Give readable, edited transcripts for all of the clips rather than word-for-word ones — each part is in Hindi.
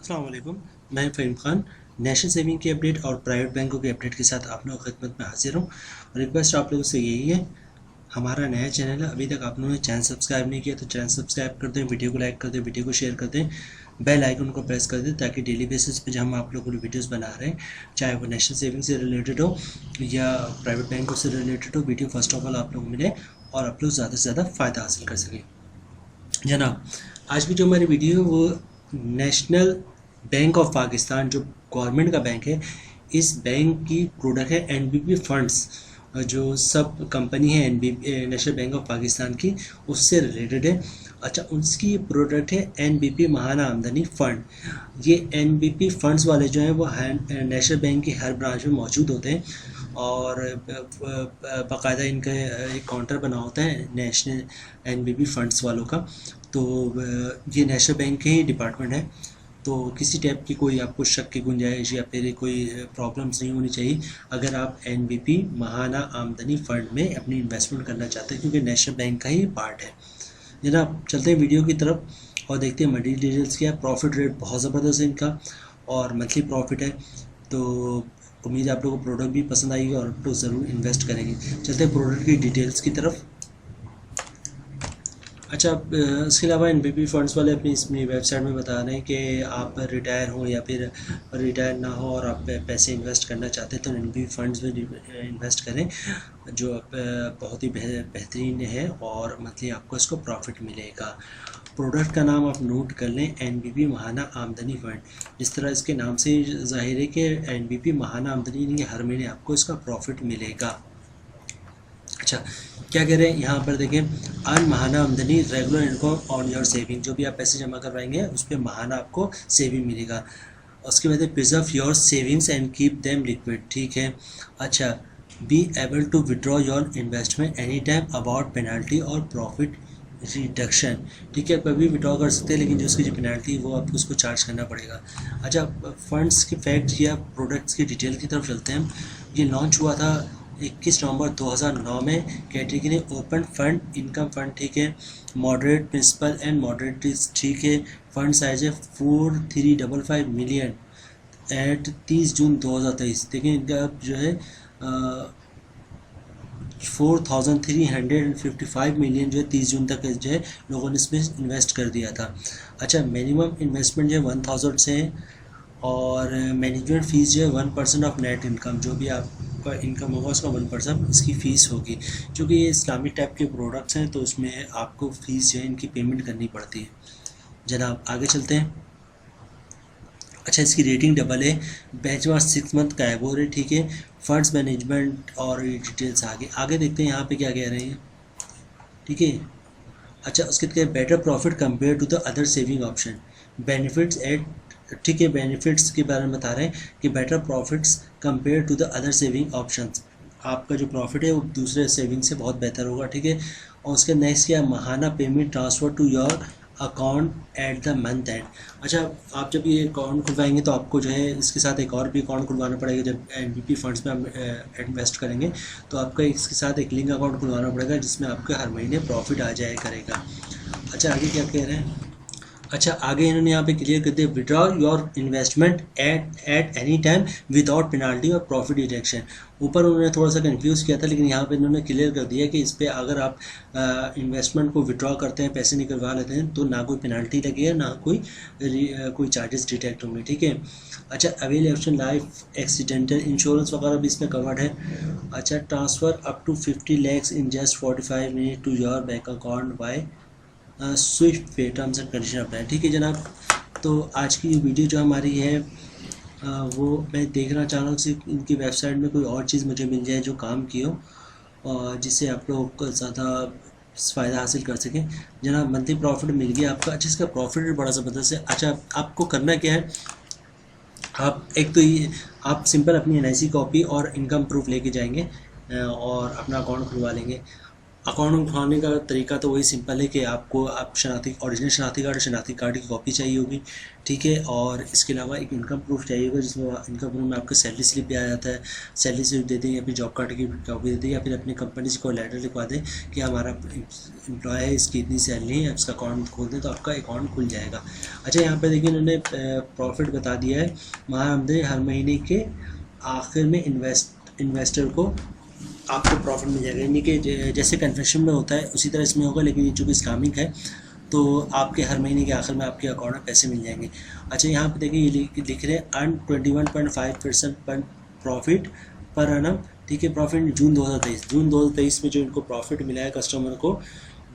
अस्सलाम वालेकुम। मैं फ़हीम खान नेशनल सेविंग की अपडेट और प्राइवेट बैंकों की अपडेट के साथ आप लोगों की खिदमत में हाजिर हूँ। रिक्वेस्ट आप लोगों से यही है, हमारा नया चैनल है, अभी तक आप लोगों ने चैनल सब्सक्राइब नहीं किया तो चैनल सब्सक्राइब कर दें, वीडियो को लाइक कर दें, वीडियो को शेयर कर दें, बेल आइकन को प्रेस कर दें ताकि डेली बेसिस पे जो हम आप लोगों को वीडियोस बना रहे हैं, चाहे वो नेशनल सेविंग से रिलेटेड हो या प्राइवेट बैंकों से रिलेटेड हो, वीडियो फर्स्ट ऑफ ऑल आप लोगों को मिले और आप लोग ज़्यादा से ज़्यादा फ़ायदा हासिल कर सकें। जनाब, आज की जो हमारी वीडियो है वो नेशनल बैंक ऑफ पाकिस्तान जो गवर्नमेंट का बैंक है, इस बैंक की प्रोडक्ट है एनबीपी फंड्स, जो सब कंपनी है NBP national bank of Pakistan की, उससे रिलेटेड है। अच्छा, उसकी प्रोडक्ट है एनबीपी महाना आमदनी फ़ंड। ये एनबीपी फंड्स वाले जो हैं वो नेशनल बैंक की हर ब्रांच में मौजूद होते हैं और बाकायदा इनका एक काउंटर बना होता है नेशनल एनबीपी फंड्स वालों का। तो ये नेशनल बैंक के ही डिपार्टमेंट है, तो किसी टाइप की कोई आपको शक की गुंजाइश या फिर कोई प्रॉब्लम्स नहीं होनी चाहिए अगर आप एनबीपी महाना आमदनी फ़ंड में अपनी इन्वेस्टमेंट करना चाहते हैं, क्योंकि नेशनल बैंक का ही पार्ट है। जनाब, चलते हैं वीडियो की तरफ और देखते हैं मनी डिटेल्स क्या है। प्रॉफिट रेट बहुत ज़बरदस्त है इनका और मंथली प्रॉफिट है, तो उम्मीद है आप लोगों को प्रोडक्ट भी पसंद आएगी और आप लोग ज़रूर इन्वेस्ट करेंगे। चलते हैं प्रोडक्ट की डिटेल्स की तरफ। अच्छा, इसके अलावा एनबीपी फंड्स वाले अपनी वेबसाइट में बता रहे हैं कि आप रिटायर हो या फिर रिटायर ना हो और आप पैसे इन्वेस्ट करना चाहते हैं तो एनबीपी फंड्स में इन्वेस्ट करें, जो बहुत ही बेहतरीन है और मंथली आपको इसको प्रॉफिट मिलेगा। प्रोडक्ट का नाम आप नोट कर लें, एनबीपी महाना आमदनी फ़ंड। जिस तरह इसके नाम से जाहिर है कि एनबीपी महाना आमदनी नहीं, हर महीने आपको इसका प्रॉफिट मिलेगा। अच्छा, क्या कह रहे हैं यहाँ पर देखें, अर्न महाना आमदनी regular income on your saving. जो भी आप पैसे जमा करवाएंगे उस पर महाना आपको सेविंग मिलेगा। उसके बाद preserve your savings and keep them liquid. ठीक है। अच्छा, be able to withdraw your investment any time about penalty और प्रॉफिट रिडक्शन। ठीक है, कभी विड्रॉ कर सकते हैं लेकिन जो उसकी जो पेनल्टी वो आपको उसको चार्ज करना पड़ेगा। अच्छा, फंड्स के फैक्ट या प्रोडक्ट्स की डिटेल की तरफ चलते हैं। ये लॉन्च हुआ था 21 नवंबर 2009 में। Category open fund income fund. ठीक है। Moderate principal and moderate risk. ठीक है। फंड साइज है 4355 मिलियन एट 30 जून 2023। देखिए इनका जो है 4355 मिलियन जो है 30 जून तक जो है लोगों ने इसमें इन्वेस्ट कर दिया था। अच्छा, मिनिमम इन्वेस्टमेंट जो है 1000 से है और मैनेजमेंट फ़ीस जो है 1% ऑफ नेट इनकम। जो भी आपका इनकम होगा उसका 1% इसकी फ़ीस होगी। क्योंकि ये इस्लामिक टाइप के प्रोडक्ट्स हैं तो उसमें आपको फ़ीस जो है इनकी पेमेंट करनी पड़ती है। जनाब, आगे चलते हैं। अच्छा, इसकी रेटिंग डबल है, बेंचमार्क 6 मंथ का है वो है। ठीक है। फंड्स मैनेजमेंट और डिटेल्स आगे देखते हैं यहाँ पे क्या कह रहे हैं। ठीक है। अच्छा, उसके बाद better profit compare to the other saving option, benefits at. ठीक है, बेनिफिट्स के बारे में बता रहे हैं कि better profits compare to the other saving options. आपका जो प्रॉफिट है वो दूसरे सेविंग से बहुत बेहतर होगा। ठीक है। और उसके नेक्स्ट क्या, महाना payment transfer to your account at the month end. अच्छा, आप जब ये अकाउंट खुलवाएंगे तो आपको जो है इसके साथ एक और भी अकाउंट खुलवाना पड़ेगा। जब एनबीपी फंड्स में आप इन्वेस्ट करेंगे तो आपका इसके साथ एक लिंक अकाउंट खुलवाना पड़ेगा जिसमें आपका हर महीने प्रॉफिट आ जाया करेगा। अच्छा, आगे क्या कह रहे हैं। अच्छा, आगे इन्होंने यहाँ पे क्लियर कर दिया, withdraw your investment at any time without penalty और प्रॉफिट डिडक्शन। ऊपर उन्होंने थोड़ा सा कंफ्यूज किया था लेकिन यहाँ पे इन्होंने क्लियर कर दिया कि इस पर अगर आप इन्वेस्टमेंट को विड्रॉ करते हैं, पैसे निकलवा लेते हैं तो ना कोई पेनाल्टी लगेगा ना कोई चार्जेस डिटेक्ट होंगे। ठीक है। अच्छा, avail option life accidental insurance वगैरह भी इसमें कवर्ड है। अच्छा, transfer up to 50 lakhs in just 45 minute to your bank account by swift pay, terms and condition apply. ठीक है जनाब, तो आज की वीडियो जो हमारी है वो मैं देखना चाह रहा हूँ कि इनकी वेबसाइट में कोई और चीज़ मुझे मिल जाए जो काम की हो और जिससे आप लोग को ज़्यादा फ़ायदा हासिल कर सकें। जनाब, मंथली प्रॉफिट मिल गया आपका। अच्छा, इसका प्रॉफिट रेट बड़ा ज़बरदस्त है। अच्छा, आपको करना क्या है, आप एक तो ये आप सिंपल अपनी NIC कॉपी और इनकम प्रूफ लेके जाएंगे और अपना अकाउंट खुलवा लेंगे। अकाउंट खुलवाने का तरीका तो वही सिंपल है कि आपको आप ओरिजिनल शनाख्ती कार्ड की कॉपी चाहिए होगी, ठीक है। और इसके अलावा एक इनकम प्रूफ चाहिए होगा, जिसमें इनकम प्रूफ में आपका सैलरी स्लिप भी आ जाता है, सैलरी स्लिप दे दें या फिर जॉब कार्ड की कॉपी दे दें, या फिर अपनी कंपनी से कोई लेटर लिखवा दें कि हमारा एम्प्लॉय है, इसकी इतनी सैलरी है, इसका अकाउंट खोल दें तो आपका अकाउंट खुल जाएगा। अच्छा, यहाँ पर देखिए इन्होंने प्रॉफिट बता दिया है, माह आमदनी हर महीने के आखिर में इन्वेस्टर को आपको प्रॉफिट मिल जाएगा, यानी कि जैसे कन्वेंशन में होता है उसी तरह इसमें होगा, लेकिन ये चूँकि इस्लामिक है तो आपके हर महीने के आखिर में आपके अकाउंट में पैसे मिल जाएंगे। अच्छा, यहाँ पे देखिए ये लिख रहे हैं अर्न 21.5% पर प्रॉफिट पर एनम, ठीक है। प्रॉफिट जून 2023 में जो इनको प्रॉफिट मिला है कस्टमर को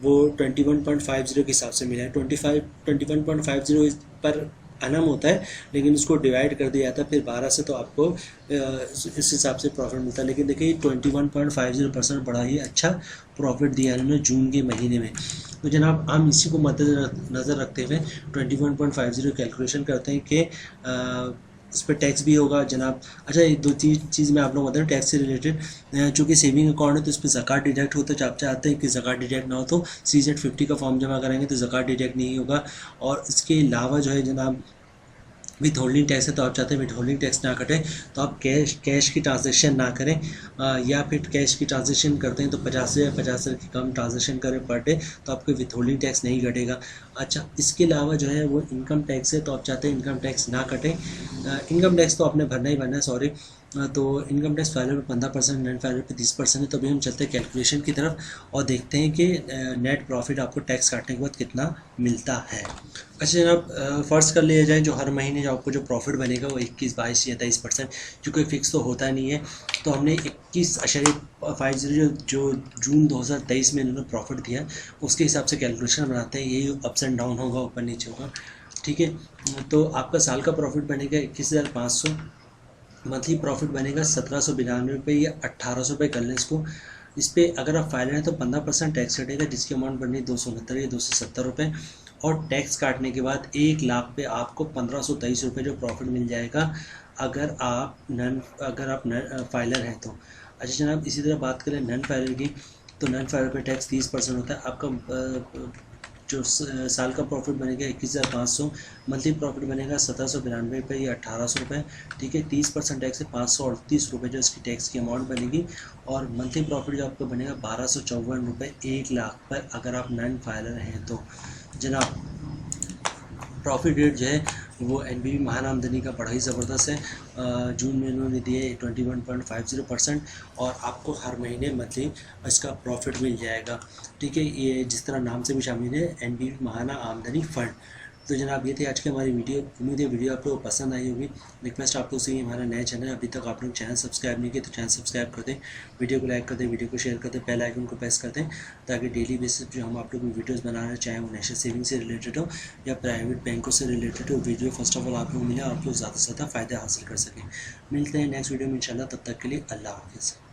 वो 21.50 के हिसाब से मिला है। 21.50 पर एनम होता है, लेकिन उसको डिवाइड कर दिया जाता है फिर 12 से, तो आपको इस हिसाब से प्रॉफिट मिलता है। लेकिन देखिए 21.50% बड़ा ही अच्छा प्रॉफिट दिया है उन्होंने जून के महीने में। तो जनाब हम इसी को मद्देनज़र रखते हुए 21.50 कैलकुलेशन करते हैं कि इस पर टैक्स भी होगा जनाब। अच्छा, एक दो चीज़ मैं आप लोगों को बता दूँ टैक्स से रिलेटेड, चूँकि सेविंग अकाउंट है तो इस पर ज़कात डिडक्ट होता है। आप चाहते हैं कि ज़कात डिडक्ट ना हो तो CZ50 का फॉर्म जमा कराएंगे तो ज़कात डिडक्ट नहीं होगा। और इसके अलावा जो है जनाब विथ होल्डिंग टैक्स है, तो आप चाहते हैं विथ होल्डिंग टैक्स ना कटें तो आप कैश की ट्रांजैक्शन ना करें, या फिर कैश की ट्रांजैक्शन करते हैं तो 50 से 50 की कम ट्रांजैक्शन करें पर डे, तो आपको विथ होल्डिंग टैक्स नहीं कटेगा। अच्छा, इसके अलावा जो है वो इनकम टैक्स है, तो आप चाहते हैं इनकम टैक्स ना कटें, इनकम टैक्स तो आपने भरना ही भरना है, सॉरी। तो इनकम टैक्स फाइलर पे 15%, नॉन फाइलर पे 30% है। तो अभी हम चलते हैं कैलकुलेशन की तरफ और देखते हैं कि नेट प्रॉफिट आपको टैक्स काटने के बाद कितना मिलता है। अच्छा जनाब, फ़र्ज़ कर लिया जाए जो हर महीने जो आपको जो प्रॉफिट बनेगा वो 21, 22 या 23%, क्योंकि फिक्स तो होता नहीं है। तो हमने 21.50 जो जून 2023 में इन्होंने प्रॉफिट दिया उसके हिसाब से कैलकुलेशन बनाते हैं। यही अप्स एंड डाउन होगा, ऊपर नीचे होगा, ठीक है। तो आपका साल का प्रॉफिट बनेगा 21,500, मंथली प्रॉफिट बनेगा 1792 रुपये या 1800 रुपये कर लें इसको। इस पर अगर आप फाइल हैं तो 15% टैक्स कटेगा, जिसकी अमाउंट बनी 269 या 270 रुपये। और टैक्स काटने के बाद 1 लाख पे आपको 1523 रुपये जो प्रॉफिट मिल जाएगा अगर आप नन फाइलर हैं तो। अच्छा जनाब, इसी तरह बात करें नन फाइलर की, तो नन फाइलर पे टैक्स 30% होता है। आपका जो साल का प्रॉफिट बनेगा 21,500, मंथली प्रॉफिट बनेगा 1792 रुपये या 1800 रुपये, ठीक है। 30% टैक्स है 538 रुपये जो इसकी टैक्स की अमाउंट बनेगी। और मंथली प्रॉफिट जो आपको बनेगा 1254 रुपये 1 लाख पर अगर आप नॉन फाइलर हैं तो। जनाब प्रॉफिट रेट जो है वो NBV माहाना आमदनी का बड़ा ही ज़बरदस्त है। जून में इन्होंने दिए 21.50% और आपको हर महीने मंथली इसका प्रॉफिट मिल जाएगा, ठीक है। ये जिस तरह नाम से भी शामिल है NBV माहाना आमदनी फ़ंड। तो जनाब ये थी आज की हमारी वीडियो, उम्मीद है वीडियो आप लोगों को पसंद आई होगी। रिक्वेस्ट आप लोग से ही, हमारा नया चैनल अभी तक आप लोग चैनल सब्सक्राइब नहीं किए तो चैनल सब्सक्राइब कर दें, वीडियो को लाइक कर दें, वीडियो को शेयर कर दें, बेल आइकन को प्रेस कर दें, ताकि डेली बेसिस जो हम आप लोग वीडियोज़ बना रहे हैं चाहे वो नेशनल सेविंग से रिलेटेड हो या प्राइवेट बैंकों से रिलेटेड हो, वीडियो फर्स्ट ऑफ ऑल आप लोग मिले, आप लोग ज़्यादा से ज़्यादा फ़ायदा हासिल कर सकें। मिलते हैं नेक्स्ट वीडियो में इंशाल्लाह, तब तक के लिए अल्लाह हाफ़िज़।